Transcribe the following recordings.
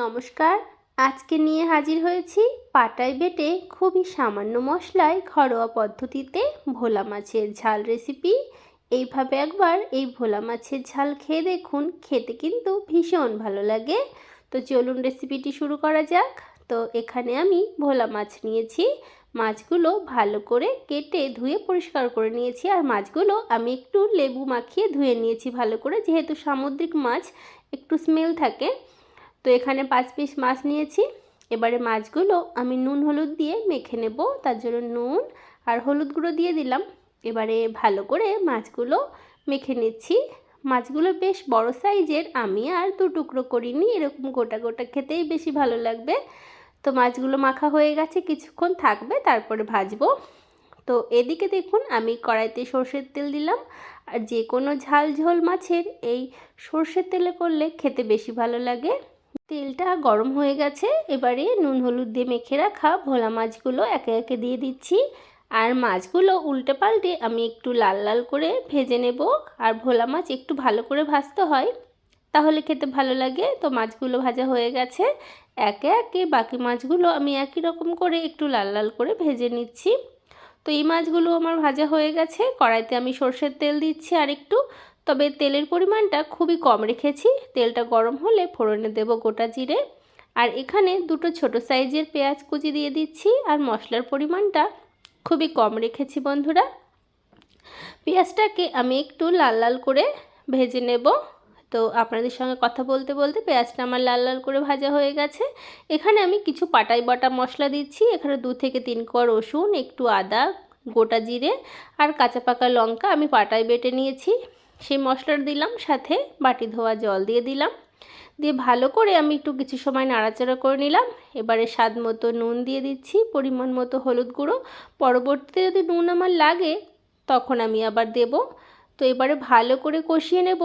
নমস্কার। আজকে নিয়ে হাজির হয়েছি পাটায় বেটে খুবই সামান্য মশলায় ঘরোয়া পদ্ধতিতে ভোলা মাছের ঝাল রেসিপি। এইভাবে একবার এই ভোলা মাছের ঝাল খেয়ে দেখুন, খেতে কিন্তু ভীষণ ভালো লাগে। তো চলুন রেসিপিটি শুরু করা যাক। তো এখানে আমি ভোলা মাছ নিয়েছি। মাছগুলো ভালো করে কেটে ধুয়ে পরিষ্কার করে নিয়েছি, আর মাছগুলো আমি একটু লেবু মাখিয়ে ধুয়ে নিয়েছি ভালো করে, যেহেতু সামুদ্রিক মাছ একটু স্মেল থাকে। তো এখানে 5 পিস মাছ নিয়েছি। এবারে মাছগুলো আমি নুন হলুদ দিয়ে মেখে নেব, তার জন্য নুন আর হলুদ গুঁড়ো দিয়ে দিলাম। এবারে ভালো করে মাছগুলো মেখে নিচ্ছি। মাছগুলো বেশ বড় সাইজের, আমি আর 2 টুকরো করিনি, এরকম গোটা গোটা খেতেই বেশি ভালো লাগবে। তো মাছগুলো মাখা হয়ে গেছে, কিছুক্ষণ থাকবে, তারপরে ভাজবো। তো এদিকে দেখুন আমি কড়াইতে সর্ষের তেল দিলাম। আর যে কোনো ঝাল ঝোল মাছের এই সর্ষের তেলে করলে খেতে বেশি ভালো লাগে। তেলটা গরম হয়ে গেছে, এবারে নুন হলুদ দিয়ে মেখে রাখা ভোলা মাছগুলো একে একে দিয়ে দিচ্ছি। আর মাছগুলো উল্টে পাল্টে আমি একটু লাল লাল করে ভেজে নেব। আর ভোলা মাছ একটু ভালো করে ভাজতে হয়, তাহলে খেতে ভালো লাগে। তো মাছগুলো ভাজা হয়ে গেছে, একে একে বাকি মাছগুলো আমি একই রকম করে একটু লাল লাল করে ভেজে নিচ্ছি। তো এই মাছগুলো আমার ভাজা হয়ে গেছে। কড়াইতে আমি সর্ষের তেল দিচ্ছি আর একটু, তবে তেলের পরিমাণটা খুবই কম রেখেছি। তেলটা গরম হলে ফোড়নে দেব গোটা জিরে, আর এখানে 2টো ছোটো সাইজের পেঁয়াজ কুচি দিয়ে দিচ্ছি। আর মশলার পরিমাণটা খুবই কম রেখেছি বন্ধুরা। পেঁয়াজটাকে আমি একটু লাল লাল করে ভেজে নেব। তো আপনাদের সঙ্গে কথা বলতে বলতে পেঁয়াজটা আমার লাল লাল করে ভাজা হয়ে গেছে। এখানে আমি কিছু পাটাই বাটা মশলা দিচ্ছি। এখানে 2 থেকে 3 কোয়া রসুন, একটু আদা, গোটা জিরে আর কাঁচা পাকা লঙ্কা আমি পাটায় বেটে নিয়েছি, সেই মশলাটা দিলাম। সাথে বাটি ধোয়া জল দিয়ে দিলাম, দিয়ে ভালো করে আমি একটু কিছু সময় নাড়াচাড়া করে নিলাম। এবারে স্বাদ মতো নুন দিয়ে দিচ্ছি, পরিমাণ মতো হলুদ গুঁড়ো। পরবর্তীতে যদি নুন আমার লাগে তখন আমি আবার দেব। তো এবারে ভালো করে কষিয়ে নেব,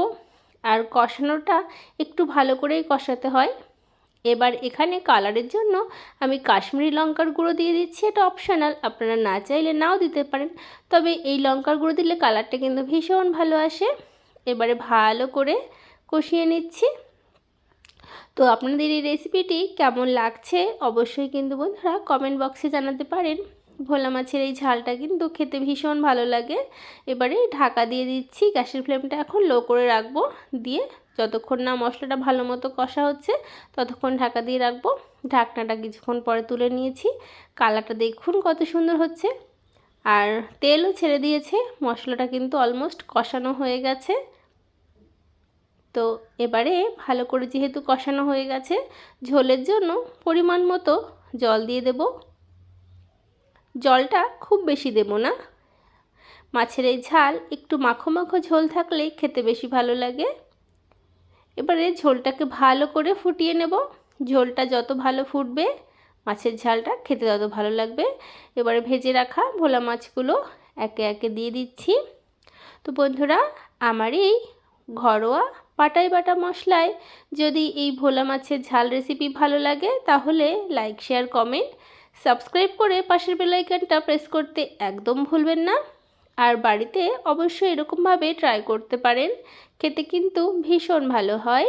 আর কষানোটা একটু ভালো করেই কষাতে হয়। এবার এখানে কালারের জন্য আমি কাশ্মীরি লঙ্কার গুঁড়ো দিয়ে দিচ্ছি। এটা অপশনাল, আপনারা না চাইলে নাও দিতে পারেন, তবে এই লঙ্কার গুঁড়ো দিলে কালারটা কিন্তু ভীষণ ভালো আসে। এবারে ভালো করে কষিয়ে নিচ্ছি। তো আপনাদের এই রেসিপিটি কেমন লাগছে অবশ্যই কিন্তু বন্ধুরা কমেন্ট বক্সে জানাতে পারেন। ভোলা মাছের এই ঝালটা কিন্তু খেতে ভীষণ ভালো লাগে। এবারে ঢাকা দিয়ে দিচ্ছি, গ্যাসের ফ্লেমটা এখন লো করে রাখবো। দিয়ে যতক্ষণ না মশলাটা ভালো মতো কষা হচ্ছে ততক্ষণ ঢাকা দিয়ে রাখবো। ঢাকনাটা কিছুক্ষণ পরে তুলে নিয়েছি। কালারটা দেখুন কত সুন্দর হচ্ছে, আর তেলও ছেড়ে দিয়েছে। মশলাটা কিন্তু অলমোস্ট কষানো হয়ে গেছে। তো এবারে ভালো করে যেহেতু কষানো হয়ে গেছে, ঝোলের জন্য পরিমাণ মতো জল দিয়ে দেব। জলটা খুব বেশি দেব না, মাছের এই ঝাল একটু মাখো মাখো ঝোল থাকলেই খেতে বেশি ভালো লাগে। এবারে ঝোলটাকে ভালো করে ফুটিয়ে নেব। ঝোলটা যত ভালো ফুটবে মাছের ঝালটা খেতে তত ভালো লাগবে। এবারে ভেজে রাখা ভোলা মাছগুলো একে একে দিয়ে দিচ্ছি। তো বন্ধুরা, আমার এই ঘরোয়া পাটাই বাটা মশলায় যদি এই ভোলা মাছের ঝাল রেসিপি ভালো লাগে তাহলে লাইক, শেয়ার, কমেন্ট, সাবস্ক্রাইব করে পাশের বেল আইকনটা প্রেস করতে একদম ভুলবেন না। আর বাড়িতে অবশ্যই এরকমভাবে ট্রাই করতে পারেন, খেতে কিন্তু ভীষণ ভালো হয়।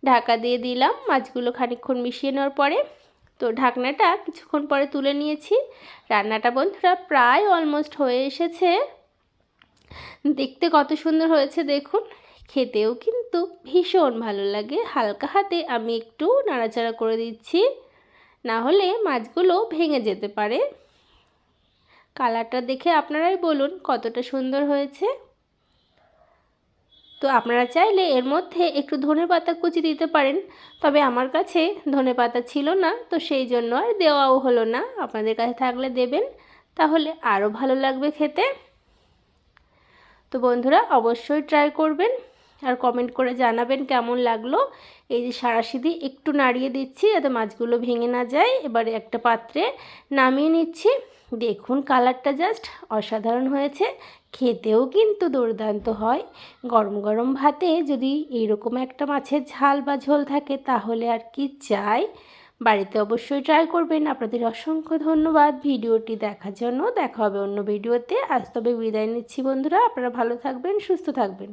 ঢাকা দিয়ে দিলাম মাছগুলো খানিকক্ষণ মিশিয়ে নেওয়ার পরে। তো ঢাকনাটা কিছুক্ষণ পরে তুলে নিয়েছি। রান্নাটা বন্ধুরা প্রায় অলমোস্ট হয়ে এসেছে। দেখতে কত সুন্দর হয়েছে দেখুন, খেতেও কিন্তু ভীষণ ভালো লাগে। হালকা হাতে আমি একটু নাড়াচাড়া করে দিচ্ছি, না হলে মাছগুলো ভেঙে যেতে পারে। কালারটা দেখে আপনারাই বলুন কতটা সুন্দর হয়েছে। তো আপনারা চাইলে এর মধ্যে একটু ধনেপাতা কুচি দিতে পারেন, তবে আমার কাছে ধনেপাতা ছিল না, তো সেই জন্য আর দেওয়াও হলো না। আপনাদের কাছে থাকলে দেবেন, তাহলে আরও ভালো লাগবে খেতে। তো বন্ধুরা অবশ্যই ট্রাই করবেন আর কমেন্ট করে জানাবেন কেমন লাগলো। এই যে সাঁড়াশি একটু নাড়িয়ে দিচ্ছি যাতে মাছগুলো ভেঙে না যায়। এবারে একটা পাত্রে নামিয়ে নিচ্ছি। দেখুন কালারটা জাস্ট অসাধারণ হয়েছে, খেতেও কিন্তু দুর্দান্ত হয়। গরম গরম ভাতে যদি এইরকম একটা মাছের ঝাল বা ঝোল থাকে তাহলে আর কি চাই। বাড়িতে অবশ্যই ট্রাই করবেন। আপনাদের অসংখ্য ধন্যবাদ ভিডিওটি দেখার জন্য। দেখা হবে অন্য ভিডিওতে। আজ তবে বিদায় নিচ্ছি বন্ধুরা, আপনারা ভালো থাকবেন, সুস্থ থাকবেন।